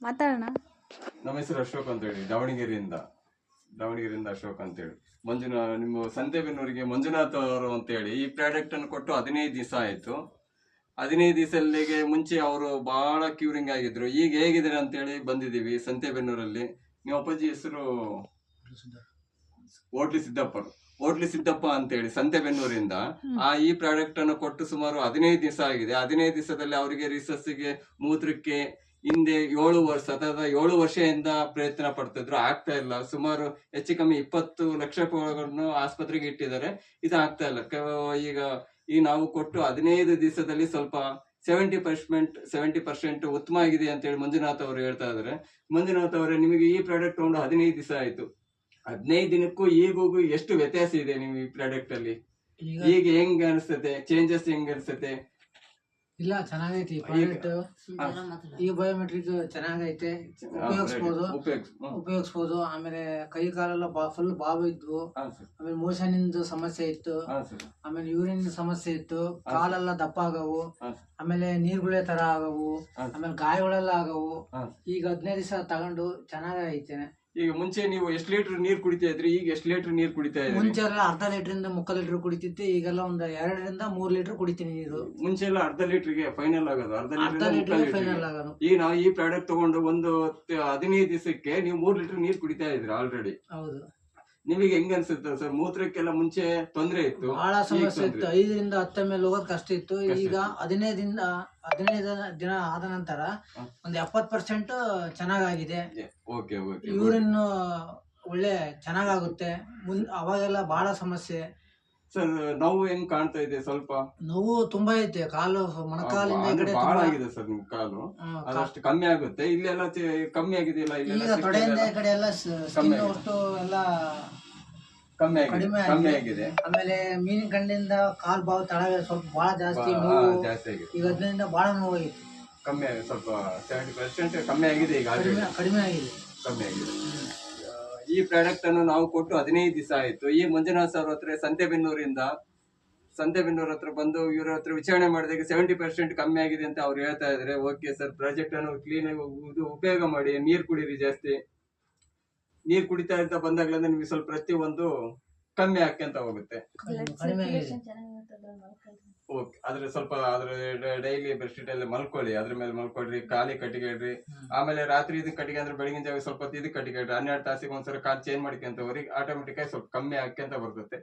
ಮಾತಾಡೋಣ. ನಮ್ಮ ಹೆಸರು ಅಶೋಕ್ ಅಂತ ಹೇಳಿ, ದಾವಣಗೆರೆಯಿಂದ ಅಶೋಕ್ ಅಂತ ಹೇಳಿ. ನಿಮ್ಮ ಸಂತೆಬೆನ್ನೂರಿಗೆ ಮಂಜುನಾಥ್ ಅವರು ಅಂತ ಹೇಳಿ ಈ ಪ್ರಾಡಕ್ಟ್ ಅನ್ನು ಕೊಟ್ಟು 15 ದಿವಸ ಆಯ್ತು. 15 ದಿವಸಗಳಿಗೆ ಮುಂಚೆ ಅವರು ಬಹಳ ಕ್ಯೂರಿಂಗ್ ಆಗಿದ್ರು. ಈಗ ಹೇಗಿದ್ದಾರೆ ಅಂತ ಹೇಳಿ ಬಂದಿದ್ದೀವಿ ಸಂತೆಬೆನ್ನೂರಲ್ಲಿ. ನಿಮ್ಮ ಅಪ್ಪಾಜಿ ಹೆಸರು ಹೋಟ್ಲಿ ಸಿದ್ದಪ್ಪ ಅಂತ ಹೇಳಿ ಸಂತೆಬೆನ್ನೂರಿಂದ ಈ ಪ್ರಾಡಕ್ಟ್ ಅನ್ನು ಕೊಟ್ಟು ಸುಮಾರು 15 ದಿವಸ ಆಗಿದೆ. 15 ದಿವಸದಲ್ಲಿ ಅವರಿಗೆ ರಿಸರ್ಚ್ಗೆ ಮೂತ್ರಕ್ಕೆ ಹಿಂದೆ 7 ವರ್ಷದಿಂದ ಪ್ರಯತ್ನ ಪಡ್ತಿದ್ರು, ಆಗ್ತಾ ಇಲ್ಲ. ಸುಮಾರು ಹೆಚ್ಚು ಕಮ್ಮಿ 20 ಲಕ್ಷ ರೂಪಾಯಿಗಳನ್ನು ಆಸ್ಪತ್ರೆಗೆ ಇಟ್ಟಿದ್ದಾರೆ, ಇದು ಆಗ್ತಾ ಇಲ್ಲ. ಈಗ ನಾವು ಕೊಟ್ಟು 15 ದಿವಸದಲ್ಲಿ ಸ್ವಲ್ಪ 70% ಉತ್ತಮ ಆಗಿದೆ ಅಂತ ಹೇಳಿ ಮಂಜುನಾಥ್ ಅವರು ಹೇಳ್ತಾ ಇದಾರೆ. ಮಂಜುನಾಥ್ ಅವರೇ, ನಿಮಗೆ ಈ ಪ್ರಾಡಕ್ಟ್ ತಗೊಂಡು 15 ದಿವಸ ಆಯ್ತು. 15 ದಿನಕ್ಕೂ ಈಗೂ ಎಷ್ಟು ವ್ಯತ್ಯಾಸ ಇದೆ ನೀವು ಈ ಪ್ರಾಡಕ್ಟ್ ಅಲ್ಲಿ? ಈಗ ಹೆಂಗ್ ಅನಿಸ್ತದೆ, ಚೇಂಜಸ್ ಹೆಂಗ್ ಅನಿಸ್ತದೆ? ಇಲ್ಲ, ಚೆನ್ನಾಗೈತಿ ಪ್ರಾಡಕ್ಟ್. ಈ ಬಯೋಮೆಟ್ರಿಕ್ ಚೆನ್ನಾಗೈತೆ, ಉಪಯೋಗಿಸ್ಬೋದು. ಆಮೇಲೆ ಕೈ ಕಾಲೆಲ್ಲ ಫುಲ್ ಬಾವು ಇದ್ವು, ಆಮೇಲೆ ಮೋಷನ್ ಇಂದ ಸಮಸ್ಯೆ ಇತ್ತು, ಆಮೇಲೆ ಯೂರಿನ್ ಸಮಸ್ಯೆ ಇತ್ತು, ಕಾಲೆಲ್ಲ ದಪ್ಪ ಆಗವು, ಆಮೇಲೆ ನೀರ್ಗುಳೆ ತರ ಆಗವು, ಆಮೇಲೆ ಗಾಯಗಳೆಲ್ಲ ಆಗವು. ಈಗ 15 ದಿವಸ ತಗೊಂಡು ಚೆನ್ನಾಗೈತೆ. ಈಗ ಮುಂಚೆ ನೀವು ಎಷ್ಟು ಲೀಟರ್ ನೀರ್ ಕುಡಿತಾ ಇದ್ರಿ, ಈಗ ಎಷ್ಟು ಲೀಟರ್ ನೀರ್ ಕುಡಿತಾ ಇದ್ರಿ? ಮುಂಚೆ ಎಲ್ಲ ಅರ್ಧ ಲೀಟರ್ 3 ಲೀಟರ್ ಕುಡಿತಿತ್ತು, ಈಗೆಲ್ಲ ಒಂದು 2 3 ಲೀಟರ್ ಕುಡಿತೀನಿ ನೀರು. ಮುಂಚೆ ಎಲ್ಲ ಅರ್ಧ ಲೀಟರ್ಗೆ ಫೈನಲ್ ಆಗೋದು, ಅರ್ಧ ಲೀಟರ್ ಫೈನಲ್ ಆಗೋದು. ಈಗ ನಾವು ಈ ಪ್ರಾಡಕ್ಟ್ ತಗೊಂಡು ಒಂದು 15 ದಿವಸಕ್ಕೆ ನೀವು 3 ಲೀಟರ್ ನೀರ್ ಕುಡಿತಾ ಇದ್ರಿ ಆಲ್ರೆಡಿ. ಹೌದು. ನಿಮಗೆ ಹೆಂಗ್ ಅನ್ಸುತ್ತೆ ಸರ್? ಮೂತ್ರಕ್ಕೆಲ್ಲ ಮುಂಚೆ ತೊಂದ್ರೆ ಇತ್ತು, ಬಹಳ ಸಮಸ್ಯೆ ಇತ್ತು. 5 ರಿಂದ 10 ಮೇಲೆ ಹೋಗೋದ್ ಕಷ್ಟ ಇತ್ತು. ಈಗ 15 ದಿನ ಆದ ನಂತರ ಒಂದು 70% ಚೆನ್ನಾಗಾಗಿದೆ. ಯೂರಿನ್ ಒಳ್ಳೆ ಚೆನ್ನಾಗುತ್ತೆ. ಅವಾಗೆಲ್ಲ ಬಹಳ ಸಮಸ್ಯೆ. ಸರ್, ನೋವು ಹೆಂಗ್ ಕಾಣ್ತಾ ಇದೆ? ಸ್ವಲ್ಪ ನೋವು ತುಂಬಾ ಐತೆ, ಕಾಲು ಮೊಣಕಾಲಿಂದ ಬಹಳ ಆಗಿದೆ ಸರ್. ನಿಮ್ ಕಾಲು ಅದಷ್ಟು ಕಮ್ಮಿ ಆಗುತ್ತೆ, ಇಲ್ಲೆಲ್ಲ ಕಮ್ಮಿ ಆಗಿದೆಯಲ್ಲ? ಈಗ ತೊಡೆಯಿಂದ ಈ ಕಡೆ ಎಲ್ಲ ಸ್ಕಿನ್ ಅಷ್ಟು ಎಲ್ಲ ಕಮ್ಮಿ ಆಗಿದೆ. ಆಮೇಲೆ ಮೀನಿನ ಕಣ್ಣಿಂದ ಕಾಲ್ ಬಾವು ತಳಗ ಸ್ವಲ್ಪ ಬಹಳ ಜಾಸ್ತಿ ನೋವು. ಈಗ 15 ಬಹಳ ನೋವಾಗಿದೆ. ಕಮ್ಮಿ ಆಗಿದೆ, ಸ್ವಲ್ಪ 70% ಕಮ್ಮಿ ಆಗಿದೆ. ಈಗ ಕಡಿಮೆ ಆಗಿದೆ. ಈ ಪ್ರಾಡಕ್ಟ್ ಅನ್ನು ನಾವು ಕೊಟ್ಟು 15 ದಿವಸ ಆಯ್ತು. ಈ ಮಂಜುನಾಥ್ ಸರ್ ಹತ್ರ ಸಂತೆಬೆನ್ನೂರ್ ಹತ್ರ ಬಂದು ಇವ್ರ ಹತ್ರ ವಿಚಾರಣೆ ಮಾಡಿದಾಗ 70% ಕಮ್ಮಿ ಆಗಿದೆ ಅಂತ ಅವ್ರು ಹೇಳ್ತಾ ಇದಾರೆ. ಓಕೆ ಸರ್, ಪ್ರಾಜೆಕ್ಟ್ ಅನ್ನು ಕ್ಲೀನ್ ಆಗಿ ಉಪಯೋಗ ಮಾಡಿ, ನೀರ್ ಕುಡೀರಿ ಜಾಸ್ತಿ. ನೀರ್ ಕುಡಿತಾ ಇರ್ತಾ ಬಂದಾಗ್ಲಿಂದ ನಿಮ್ಗೆ ಸ್ವಲ್ಪ ಪ್ರತಿಯೊಂದು ಕಮ್ಮಿ ಆಕ್ಕಂತ ಹೋಗುತ್ತೆ. ಓಕೆ, ಡೈಲಿ ಬೆಡ್ ಶೀಟ್ ಅಲ್ಲಿ ಮಲ್ಕೊಳ್ಳಿ, ಅದ್ರ ಮೇಲೆ ಮಲ್ಕೊಳ್ರಿ, ಖಾಲಿ ಕಟ್ಟಿಗೆಡ್ರಿ. ಆಮೇಲೆ ರಾತ್ರಿ ಇದಕ್ಕೆ ಕಟ್ಟಿಗೆ ಅಂದ್ರೆ ಬೆಳಗಿನ ಜಾವ ಸ್ವಲ್ಪ ಇದಕ್ಕೆ ಕಟ್ಟಿಗೆಡ್ರಿ. 12 ತಾಸಿಗೆ ಒಂದ್ಸಲ ಕಾಲ್ ಚೇಂಜ್ ಮಾಡ್ಕೊಂತ ಹೋಗ್ರಿ, ಆಟೋಮೆಟಿಕ್ ಆಗಿ ಸ್ವಲ್ಪ ಕಮ್ಮಿ ಆಕ್ಕಂತ ಬರ್ತದೆ.